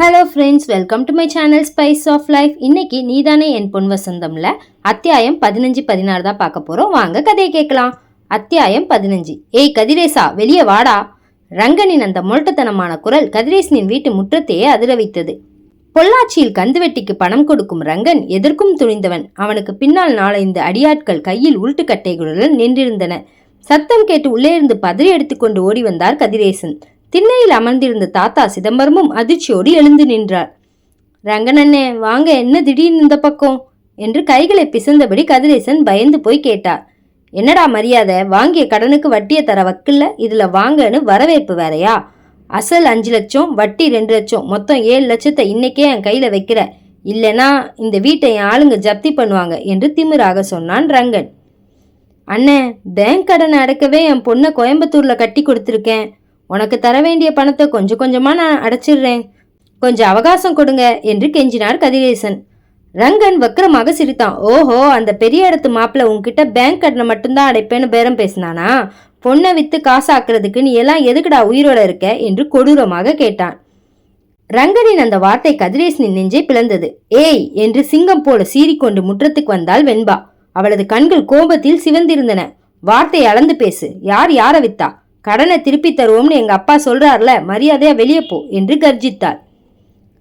Hello friends, welcome to my channel spice of life. இன்னைக்கு நீதானே என் பொன் வசந்தம்ல அத்தியாயம் 15-16 தான் பார்க்க போறோம். வாங்க கதையை கேட்கலாம். அத்தியாயம் 15. ஏய் கதிரேசா, வெளியே வாடா. ரங்கனின் அந்த முரட்டுத்தனமான குரல் கதிரேசனின் வீட்டு முற்றத்தையே அதிர வைத்தது. பொள்ளாச்சியில் கந்துவெட்டிக்கு பணம் கொடுக்கும் ரங்கன் எதற்கும் துணிந்தவன். அவனுக்கு பின்னால் 4-5 அடியாட்கள் கையில் உருட்டுக்கட்டைகளுடன் நின்றிருந்தன. சத்தம் கேட்டு உள்ளே இருந்து பதறி எடுத்துக்கொண்டு ஓடி வந்தார் கதிரேசன். திண்ணையில் அமர்ந்திருந்த தாத்தா சிதம்பரமும் அதிர்ச்சியோடு எழுந்து நின்றார். ரங்கனண்ணே வாங்க, என்ன திடீர்னு இந்த பக்கம் என்று கைகளை பிசைந்தபடி கதிரேசன் பயந்து போய் கேட்டார். என்னடா மரியாதை, வாங்கிய கடனுக்கு வட்டியை தர வக்கில்ல, இதுல வாங்கன்னு வரவேற்பு வேறையா? அசல் 5 லட்சம், வட்டி 2 லட்சம், மொத்தம் 7 லட்சத்தை இன்னைக்கே என் கையில வைக்கிற, இல்லைனா இந்த வீட்டை என் ஆளுங்க ஜப்தி பண்ணுவாங்க என்று திமிராக சொன்னான் ரங்கன். அண்ணே, பேங்க் கடனை அடைக்கவே என் பொண்ணை கோயம்புத்தூர்ல கட்டி கொடுத்துருக்கேன். உனக்கு தர வேண்டிய பணத்தை கொஞ்சம் கொஞ்சமா நான் அடைச்சிடுறேன், கொஞ்சம் அவகாசம் கொடுங்க என்று கெஞ்சினார் கதிரேசன். ரங்கன் வக்கரமாக சிரித்தான். ஓஹோ, அந்த பெரிய இடத்து மாப்பிள்ள உன்கிட்ட பேங்க் கடனை மட்டும்தான் அடைப்பேன்னு பேரம் பேசினானா? பொண்ணை வித்து காசாக்குறதுக்கு நீ எல்லாம் எதுக்குடா உயிரோட இருக்க என்று கொடூரமாக கேட்டான். ரங்கனின் அந்த வார்த்தை கதிரேசனின் நெஞ்சை பிளந்தது. ஏய் என்று சிங்கம் போல சீறிக்கொண்டு முற்றத்துக்கு வந்தாள் வெண்பா. அவளது கண்கள் கோபத்தில் சிவந்திருந்தன. வார்த்தையை அளந்து பேசு. யார் யாரை வித்தா? கடனை திருப்பி தருவோம்னு எங்க அப்பா சொல்றார்ல, மரியாதையா வெளியே போ என்று கர்ஜித்தாள்.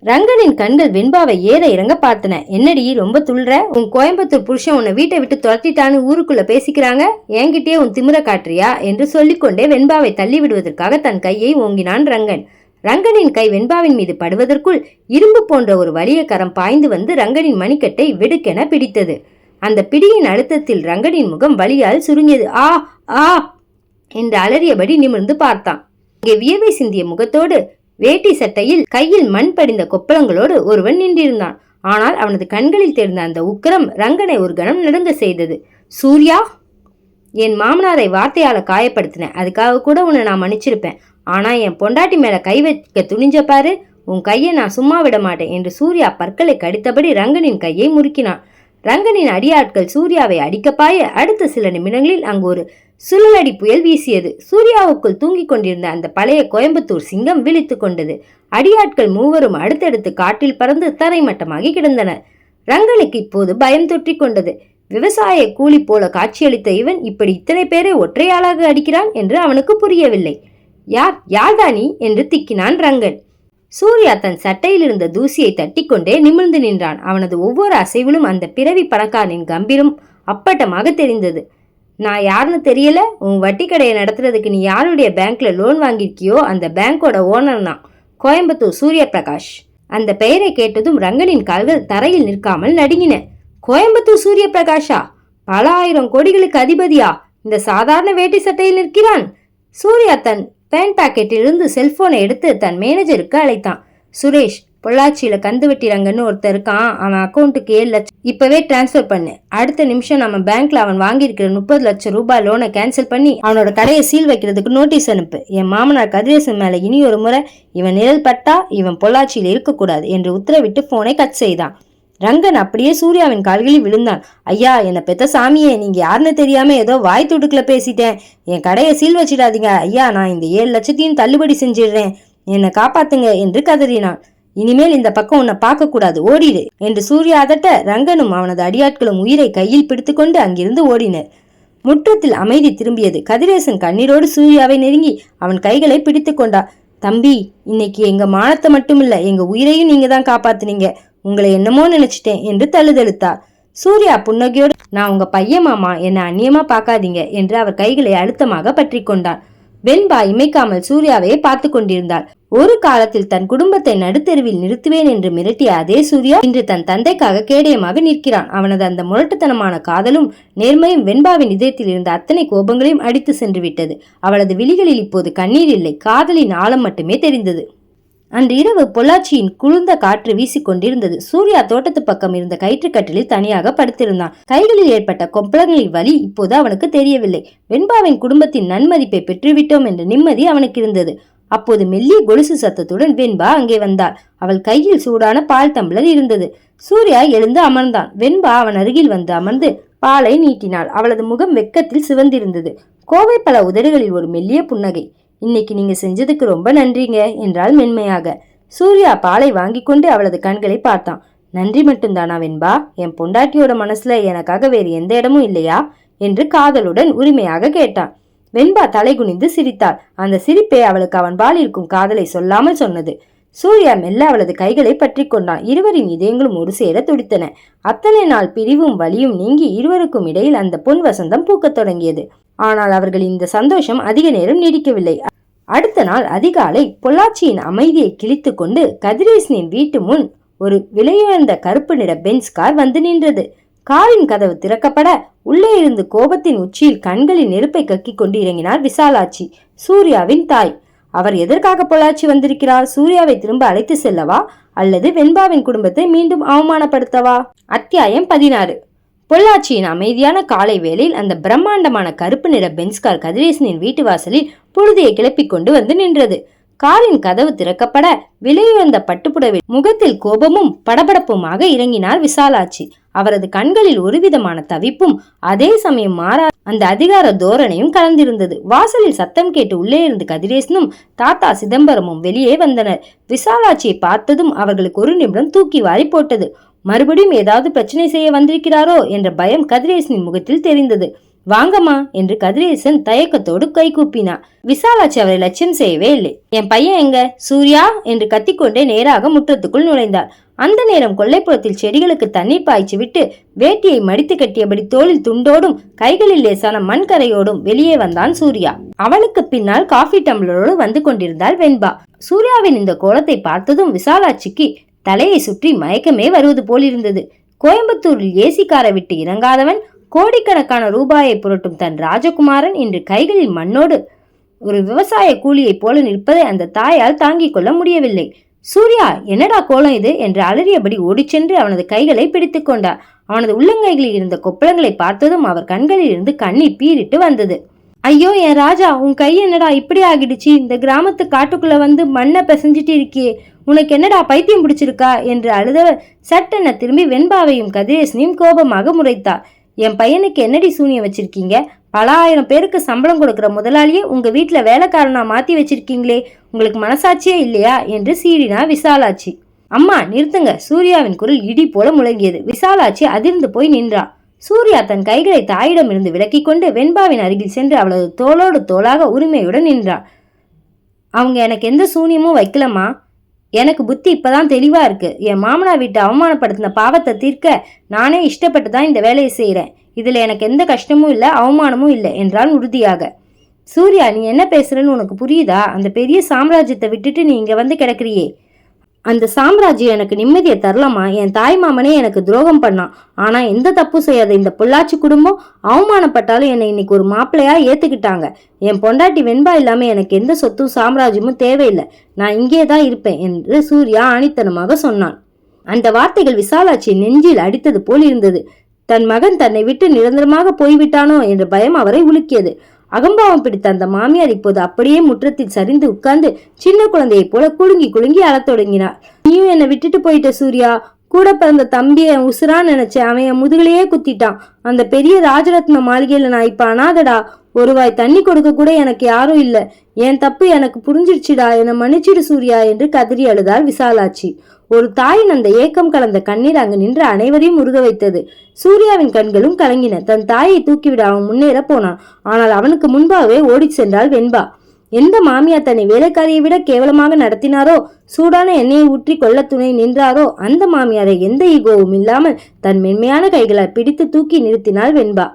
ரங்கனின் கண்கள் வெண்பாவை ஏற இறங்க பார்த்தன. என்னடி ரொம்ப துள்ற? உன் கோயம்புத்தூர் புருஷன் உன்னை வீட்டை விட்டு துரத்திட்டான்னு ஊருக்குள்ள பேசிக்கிறாங்க, என்கிட்டயே உன் திமிர காட்டுறியா என்று சொல்லிக்கொண்டே வெண்பாவை தள்ளி விடுவதற்காக தன் கையை ஓங்கினான் ரங்கன். ரங்கனின் கை வெண்பாவின் மீது படுவதற்குள் இரும்பு போன்ற ஒரு வலிய கரம் பாய்ந்து வந்து ரங்கனின் மணிக்கட்டை வெடுக்கென பிடித்தது. அந்த பிடியின் அழுத்தத்தில் ரங்கனின் முகம் வலியால் சுருங்கியது. ஆ ஆ என்று அலறியபடி நிமிர்ந்து பார்த்தான். இங்கே வியர்வை சிந்திய முகத்தோடு, வேட்டி சட்டையில் கையில் மண் படிந்த கொப்பளங்களோடு ஒருவன் நின்றிருந்தான். ஆனால் அவனது கண்களில் தெரிந்த அந்த உக்கிரம் ரங்கனை ஒரு கணம் நடுங்க செய்தது. சூர்யா, என் மாமனாரை வார்த்தையால காயப்படுத்தின, அதுக்காக கூட உன்னை நான் மன்னிச்சிருப்பேன். ஆனா என் பொண்டாட்டி மேல கை வைக்க துணிஞ்ச பாரு, உன் கையை நான் சும்மா விட மாட்டேன் என்று சூர்யா பற்களை கடித்தபடி ரங்கனின் கையை முறுக்கினான். ரங்கனின் அடியாட்கள் சூர்யாவை அடிக்க பாய அடுத்த சில நிமிடங்களில் அங்கு ஒரு சுழலடி புயல் வீசியது. சூர்யாவுக்குள் தூங்கிக் கொண்டிருந்த அந்த பழைய கோயம்புத்தூர் சிங்கம் விழித்து கொண்டது. அடியாட்கள் மூவரும் அடுத்தடுத்து காட்டில் பறந்து தரைமட்டமாகி கிடந்தனர். ரங்கனுக்கு இப்போது பயம் தொற்றிக் கொண்டது. விவசாய கூலி போல காட்சியளித்த இவன் இப்படி இத்தனை பேரை ஒற்றையாளாக அடிக்கிறான் என்று அவனுக்கு புரியவில்லை. யார்தானி என்று திக்கினான் ரங்கன். சூர்யா தன் சட்டையில் இருந்த தூசியை தட்டிக்கொண்டே நிமிர்ந்து நின்றான். அவனது ஒவ்வொரு அசைவிலும் அந்த பிறவி பணக்காரனின் கம்பீரம் அப்பட்டமாக தெரிந்தது. நான் யாருன்னு தெரியல, உன் வட்டி கடையை நடத்துறதுக்கு நீ யாருடைய பேங்க்ல லோன் வாங்கியிருக்கியோ அந்த பேங்கோட ஓனர் தான், கோயம்புத்தூர் சூரிய பிரகாஷ். அந்த பெயரை கேட்டதும் ரங்கனின் கால்கள் தரையில் நிற்காமல் நடுங்கின. கோயம்புத்தூர் சூரிய பிரகாஷா? பல 1000 கோடிகளுக்கு அதிபதியா இந்த சாதாரண வேட்டி சட்டையில் நிற்கிறான்? சூர்யா தன் பேண்ட் பாக்கெட்டிலிருந்து செல்போனை எடுத்து தன் மேனேஜருக்கு அழைத்தான். சுரேஷ், பொள்ளாச்சியில கந்துவெட்டி ரங்கன்னு ஒருத்தர் இருக்கான், அவன் அக்கௌண்ட்டுக்கு 7 லட்சம் இப்பவே டிரான்ஸ்பர் பண்ணு. அடுத்த நிமிஷம் நம்ம பேங்க்ல அவன் வாங்கியிருக்கிற 30 லட்சம் ரூபாய் லோனை கேன்சல் பண்ணி அவனோட கடையை சீல் வைக்கிறதுக்கு நோட்டீஸ் அனுப்பு. என் மாமனார் கதிரேசன் மேல இனி ஒரு முறை இவன் நிழல் பட்டா இவன் பொள்ளாச்சியில் இருக்கக்கூடாது என்று உத்தரவிட்டு போனை கட் செய்தான். ரங்கன் அப்படியே சூர்யாவின் கால்களில் விழுந்தான். ஐயா, என்னை பெத்த சாமியே, நீங்க யாருன்னு தெரியாம ஏதோ வாய் துடுக்கல பேசிட்டேன், என் கடையை சீல் வச்சிடாதீங்க ஐயா, நான் இந்த 7 லட்சத்தையும் தள்ளுபடி செஞ்சிடுறேன், என்னை காப்பாத்துங்க என்று கதறினான். இனிமேல் இந்த பக்கம் உன்னை பார்க்க கூடாது, ஓடிடு என்று சூர்யா அதட்ட ரங்கனும் அவனது அடியாட்களும் உயிரை கையில் பிடித்துக்கொண்டு அங்கிருந்து ஓடினர். முற்றத்தில் அமைதி திரும்பியது. கதிரேசன் கண்ணீரோடு சூர்யாவை நெருங்கி அவன் கைகளை பிடித்து கொண்டார். தம்பி, இன்னைக்கு எங்க மானத்தை மட்டுமில்ல, எங்க உயிரையும் நீங்க தான் காப்பாத்துனீங்க, உங்களை என்னமோ நினைச்சிட்டேன் என்று தழுதழுத்தார். சூர்யா புன்னகையோடு, நான் உங்க பையன் மாமா, என்னை அந்நியமா பார்க்காதீங்க என்று அவர் கைகளை அழுத்தமாக பற்றி கொண்டார். வெண்பா இமைக்காமல் சூர்யாவையே பார்த்து கொண்டிருந்தாள். ஒரு காலத்தில் தன் குடும்பத்தை நடுத்தெருவில் நிறுத்துவேன் என்று மிரட்டிய அதே சூர்யா இன்று தன் தந்தைக்காக கேடயமாக நிற்கிறான். அவனது அந்த முரட்டுத்தனமான காதலும் நேர்மையும் வெண்பாவின் இதயத்தில் இருந்த அத்தனை கோபங்களையும் அடித்து சென்று விட்டது. அவளது விழிகளில் இப்போது கண்ணீர் இல்லை, காதலின் ஆழம் மட்டுமே தெரிந்தது. அன்று இரவு பொள்ளாச்சியின் குளிர்ந்த காற்று வீசிக்கொண்டிருந்தது. சூர்யா தோட்டத்து பக்கம் இருந்த கயிற்றுக்கட்டிலில் தனியாக படுத்திருந்தான். கைகளில் ஏற்பட்ட கொப்பளங்களின் வலி இப்போது அவனுக்கு தெரியவில்லை. வெண்பாவின் குடும்பத்தின் நன்மதிப்பை பெற்றுவிட்டோம் என்ற நிம்மதி அவனுக்கு இருந்தது. அப்போது மெல்லிய கொலுசு சத்தத்துடன் வெண்பா அங்கே வந்தாள். அவள் கையில் சூடான பால் டம்ளர் இருந்தது. சூர்யா எழுந்து அமர்ந்தான். வெண்பா அவன் அருகில் வந்து அமர்ந்து பாலை நீட்டினாள். அவளது முகம் வெக்கத்தில் சிவந்திருந்தது. கோவை பல உதடுகளில் ஒரு மெல்லிய புன்னகை. இன்னைக்கு நீங்க செஞ்சதுக்கு ரொம்ப நன்றிங்க என்றாள் மென்மையாக. சூர்யா பாலை வாங்கி கொண்டு அவளது கண்களை பார்த்தான். நன்றி மட்டும்தானா வெண்பா? என் பொண்டாட்டியோட மனசுல எனக்காக வேறு எந்த இடமும் இல்லையா என்று காதலுடன் உரிமையாக கேட்டான். வெண்பா தலை குனிந்து சிரித்தாள். அந்த சிரிப்பே அவளுக்கு அவன் பால் இருக்கும் காதலை சொல்லாமல் சொன்னது. சூர்யா மெல்ல அவளது கைகளை பற்றி கொண்டான். இருவரின் இதயங்களும் ஒரு சேர துடித்தன. அத்தனை நாள் பிரிவும் வலியும் நீங்கி இருவருக்கும் இடையில் அந்த பொன் வசந்தம் பூக்கத் தொடங்கியது. ஆனால் அவர்கள் இந்த சந்தோஷம் அதிக நேரம் நீடிக்கவில்லை. அடுத்த நாள் அதிகாலை பொள்ளாச்சியின் அமைதியை கிழித்து கொண்டு கதிரேசனின் வீட்டு முன் ஒரு விலையுயர்ந்த கருப்பு நிற பென்ஸ் கார் வந்து நின்றது. காரின் கதவு திறக்கப்பட உள்ளே இருந்து கோபத்தின் உச்சியில் கண்களின் நெருப்பை கக்கிக் கொண்டு இறங்கினார் விசாலாட்சி, சூர்யாவின் தாய். அவர் எதற்காக பொள்ளாச்சி வந்திருக்கிறார்? சூர்யாவை திரும்ப அழைத்து செல்லவா அல்லது வெண்பாவின் குடும்பத்தை மீண்டும் அவமானப்படுத்தவா? அத்தியாயம் 16. பொள்ளாச்சியின் அமைதியான காலை வேளையில் அந்த பிரம்மாண்டமான கருப்பு நிற பென்ஸ் கார் கதிரேசனின் வீட்டு வாசலில் பொழுதையை கிளப்பிக் கொண்டு வந்து நின்றது. காரின் கதவு திறக்கப்பட விலையுயர்ந்த பட்டுப்புடவில் முகத்தில் கோபமும் படபடப்புமாக இறங்கினார் விசாலாட்சி. அவரது கண்களில் ஒருவிதமான தவிப்பும் அதே சமயம் மாறா அந்த அதிகார தோரணையும் கலந்திருந்தது. வாசலில் சத்தம் கேட்டு உள்ளே இருந்து கதிரேசனும் தாத்தா சிதம்பரமும் வெளியே வந்தனர். விசாலாட்சியை பார்த்ததும் அவர்களுக்கு ஒரு நிமிடம் தூக்கி வாரி போட்டது. மறுபடியும் ஏதாவது பிரச்சனை செய்ய வந்திருக்கிறாரோ என்ற பயம் கதிரேசனின் முகத்தில் தெரிந்தது. வாங்கம்மா என்று கதிரேசன் தயக்கத்தோடு கை கூப்பினார். விசாலாட்சி அவரை லட்சியம் செய்யவே இல்லை. என் பையன் எங்க? சூர்யா என்று கத்திக்கொண்டே நேராக முற்றத்துக்குள் நுழைந்தார். அந்த நேரம் கொல்லைப்புறத்தில் செடிகளுக்கு தண்ணீர் பாய்ச்சி விட்டு வேட்டியை மடித்து கட்டியபடி தோளில் துண்டோடும் கைகளில் லேசான மண் கரையோடும் வெளியே வந்தான் சூர்யா. அவனுக்கு பின்னால் காஃபி டம்ளரோடு வந்து கொண்டிருந்தாள் வெண்பா. சூர்யாவின் இந்த கோலத்தை பார்த்ததும் விசாலாட்சிக்கு தலையை சுற்றி மயக்கமே வருவது போல் இருந்தது. கோயம்புத்தூரில் ஏசி காரை விட்டு இறங்காதவன், கோடிக்கணக்கான ரூபாயை புரட்டும் தன் ராஜகுமாரன் இன்று கைகளில் மண்ணோடு ஒரு விவசாய கூலியை போல நிற்பதை அந்த தாயால் தாங்கிக் கொள்ள முடியவில்லை. சூர்யா, என்னடா கோலம் இது என்று அலறியபடி ஓடிச்சென்று அவனது கைகளை பிடித்துக் கொண்டார். அவனது உள்ளங்கைகளில் இருந்த கொப்பளங்களை பார்த்ததும் அவர் கண்களில் இருந்து கண்ணீர் பீரிட்டு வந்தது. ஐயோ என் ராஜா, உன் கை என்னடா இப்படி ஆகிடுச்சு? இந்த கிராமத்து காட்டுக்குள்ள வந்து மண்ணை பிசைஞ்சிட்டு இருக்கியே, உனக்கு என்னடா பைத்தியம் பிடிச்சிருக்கா என்று அழுதவர் சட்டென திரும்பி வெண்பாவையும் கதிரேசனையும் கோபமாக முறைத்தார். என் பையனுக்கு என்னடி சூனியம் வச்சிருக்கீங்க? பல ஆயிரம் பேருக்கு சம்பளம் கொடுக்கிற முதலாளியே உங்க வீட்டுல வேலைக்காரனா மாத்தி வச்சிருக்கீங்களே, உங்களுக்கு மனசாட்சியே இல்லையா என்று சீறினா விசாலாட்சி. அம்மா நிறுத்துங்க! சூர்யாவின் குரல் இடி போல முழங்கியது. விசாலாட்சி அதிர்ந்து போய் நின்றா. சூர்யா தன் கைகளை தாயிடம் இருந்து விலக்கி கொண்டு வெண்பாவின் அருகில் சென்று அவளது தோளோடு தோளாக உரிமையுடன் நின்றான். அவங்க எனக்கு எந்த சூனியமும் வைக்கலம்மா. எனக்கு புத்தி இப்பதான் தெளிவா இருக்கு. என் மாமனா வீட்டை அவமானப்படுத்தின பாவத்தை தீர்க்க நானே இஷ்டப்பட்டு தான் இந்த வேலையை செய்யறேன். இதுல எனக்கு எந்த கஷ்டமும் இல்லை, அவமானமும் இல்லை என்றான் உறுதியாக. சூர்யா, நீ என்ன பேசுறன்னு உனக்கு புரியுதா? அந்த பெரிய சாம்ராஜ்யத்தை விட்டுட்டு நீ இங்க வந்து கிடக்குறியே, அந்த சாம்ராஜ்யம் எனக்கு நிம்மதியை தரலாமா? என் தாய் மாமனே எனக்கு துரோகம் பண்ணான். ஆனா எந்த தப்பு செய்யாத இந்த பொள்ளாச்சி குடும்பம் அவமானப்பட்டாலும் என்னை இன்னைக்கு ஒரு மாப்பிள்ளையா ஏத்துக்கிட்டாங்க. என் பொண்டாட்டி வெண்பா இல்லாம எனக்கு எந்த சொத்தும் சாம்ராஜ்யமும் தேவையில்லை. நான் இங்கே தான் இருப்பேன் என்று சூர்யா ஆணித்தனமாக சொன்னான். அந்த வார்த்தைகள் விசாலாட்சி நெஞ்சில் அடித்தது போல் இருந்தது. தன் மகன் தன்னை விட்டு நிரந்தரமாக போய்விட்டானோ என்ற பயம் அவரை உலுக்கியது. அகம்பாவம் பிடித்த அந்த மாமியார் இப்போது அப்படியே முற்றத்தில் சரிந்து உட்கார்ந்து சின்ன குழந்தையை போல குலுங்கி குலுங்கி அழத் தொடங்கினார். நீயும் என்னை விட்டுட்டு போயிட்ட சூர்யா. கூட பிறந்த தம்பியை உசுரான்னு நினைச்சேன். அவன் என் முதுகிலேயே குத்திட்டான். அந்த பெரிய ராஜரத்ன மாளிகையில நான் இப்ப அனாதடா. ஒரு வாய் தண்ணி கொடுக்க கூட எனக்கு யாரும் இல்ல. என் தப்பு எனக்கு புரிஞ்சிடுச்சுடா, என்னை மன்னிச்சிடு சூர்யா என்று கதறி அழுதாள் விசாலாட்சி. ஒரு தாயின் அந்த ஏக்கம் கலந்த கண்ணீர் அங்கு நின்று அனைவரையும் உருக வைத்தது. சூர்யாவின் கண்களும் கலங்கின. தன் தாயை தூக்கிவிட அவன் முன்னேற போனான். ஆனால் அவனுக்கு முன்பாகவே ஓடி சென்றாள் வெண்பா. எந்த மாமியார் தன்னை வேலைக்காரியை விட கேவலமாக நடத்தினாரோ, சூடான எண்ணெயை ஊற்றி கொள்ள துணை நின்றாரோ, அந்த மாமியாரை எந்த ஈகோவும் இல்லாமல் தன் மென்மையான கைகளால் பிடித்து தூக்கி நிறுத்தினாள் வெண்பா.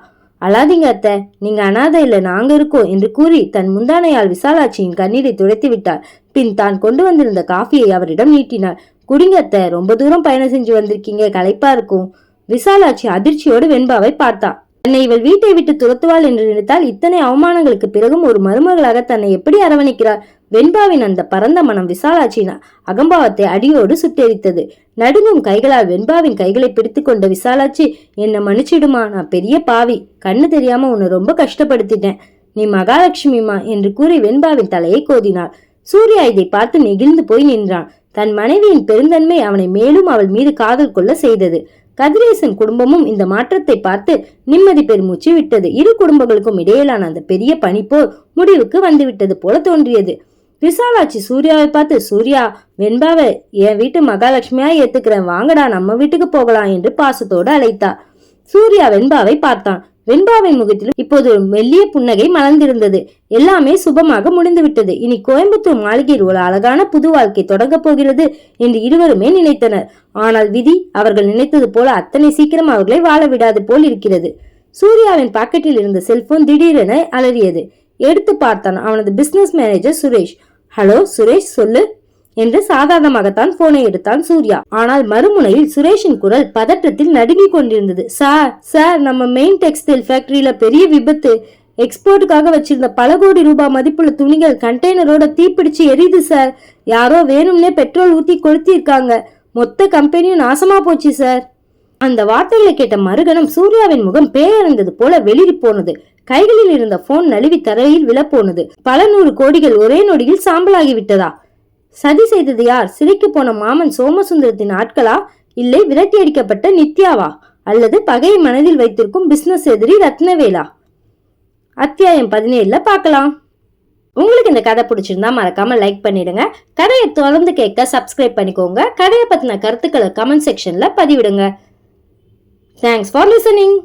அழாதீங்க அத்தை, நீங்க அனாதை இல்ல, நாங்க இருக்கோம் என்று கூறி தன் முந்தானையால் விசாலாட்சியின் கண்ணீரை துடைத்து விட்டார். பின் தான் கொண்டு வந்திருந்த காஃபியை அவரிடம் நீட்டினார். குடிங்க அத்தை, ரொம்ப தூரம் பயணம் செஞ்சு வந்திருக்கீங்க, களைப்பா இருக்கும். விசாலாட்சி அதிர்ச்சியோடு வெண்பாவை பார்த்தா. தன்னை இவள் வீட்டை விட்டு துரத்துவாள் என்று நினைத்தால் இத்தனை அவமானங்களுக்கு பிறகும் ஒரு மருமகளாக தன்னை எப்படி அரவணைக்கிறார்? வெண்பாவின் அந்த பரந்த மனம் விசாலாட்சியின் அகம்பாவத்தை அடியோடு சுட்டெரித்தது. நடுங்கும் கைகளால் வெண்பாவின் கைகளை பிடித்து கொண்ட விசாலாட்சி, என்னை மன்னிச்சிடுமா, நான் பெரிய பாவி, கண்ணு தெரியாம உன்னை ரொம்ப கஷ்டப்படுத்திட்டேன், நீ மகாலட்சுமிமா என்று கூறி வெண்பாவின் தலையை கோதினாள். சூர்யா இதை பார்த்து நெகிழ்ந்து போய் நின்றான். தன் மனைவியின் பெருந்தன்மை அவனை மேலும் அவள் மீது காதல் கொள்ள செய்தது. கதிரேசன் குடும்பமும் இந்த மாற்றத்தை பார்த்து நிம்மதி பெருமூச்சு விட்டது. இரு குடும்பங்களுக்கும் இடையிலான அந்த பெரிய பனிப்போர் முடிவுக்கு வந்துவிட்டது போல தோன்றியது. விசாலாட்சி சூர்யாவை பார்த்து, சூர்யா, வெண்பாவை என் வீட்டு மகாலட்சுமியா ஏத்துக்கிறேன், வாங்கடா நம்ம வீட்டுக்கு போகலாம் என்று பாசத்தோடு அழைத்தார். சூர்யா வெண்பாவை பார்த்தான். வெண்பாவின் முகத்திலும் இப்போது ஒரு மெல்லிய புன்னகை மலர்ந்திருந்தது. எல்லாமே சுபமாக முடிந்து விட்டது. இனி கோயம்புத்தூர் மாளிகையில் ஒரு அழகான புது வாழ்க்கை தொடங்கப் போகிறது என்று இருவருமே நினைத்தனர். ஆனால் விதி அவர்கள் நினைத்தது போல அத்தனை சீக்கிரம் அவர்களை வாழ விடாது போல் இருக்கிறது. சூர்யாவின் பாக்கெட்டில் இருந்த செல்போன் திடீரென அலறியது. எடுத்து பார்த்தான். அவனது business manager Suresh. Hello Suresh, சொல்லு என்று சாதாரணமாகத்தான் போனை எடுத்தான் சூர்யா. ஆனால் மறுமுனையில் சுரேஷின் குரல் பதற்றத்தில் நடுங்கிக் கொண்டிருந்தது. சார், நம்ம மெயின் டெக்ஸ்டைல் ஃபேக்டரியில பெரிய விபத்து. எக்ஸ்போர்ட்டுக்காக வச்சிருந்த பல கோடி ரூபாய் மதிப்புள்ள துணிகள் கண்டெய்னரோட தீப்பிடிச்சு எரியுது சார். யாரோ வேணும்னே பெட்ரோல் ஊத்தி கொளுத்திருக்காங்க. மொத்த கம்பெனியும் நாசமா போச்சு சார். அந்த வார்த்தைகளை கேட்ட மறுகணம் சூர்யாவின் முகம் பேயறிந்தது போல வெளிரி போனது. கைகளில் இருந்த போன் நழுவி தரையில் விழப்போனது. பல 100 கோடிகள் ஒரே நொடியில் சாம்பலாகி விட்டதா? சதி செய்தது யார்? சிறைக்கு போன மாமன் சோமசுந்தரத்தின் ஆட்களா? இல்லை விரட்டி அடிக்கப்பட்ட நித்யாவா? அல்லது பகையை மனதில் வைத்திருக்கும் பிசினஸ் எதிரி ரத்னவேலா? அத்தியாயம் 17 பார்க்கலாம். உங்களுக்கு இந்த கதை பிடிச்சிருந்தா மறக்காம லைக் பண்ணிடுங்க. கதையை தொடர்ந்து கேட்க சப்ஸ்கிரைப் பண்ணிக்கோங்க. கதையை பத்தின கருத்துக்களை கமெண்ட் செக்ஷன்ல பதிவிடுங்க. Thanks for listening.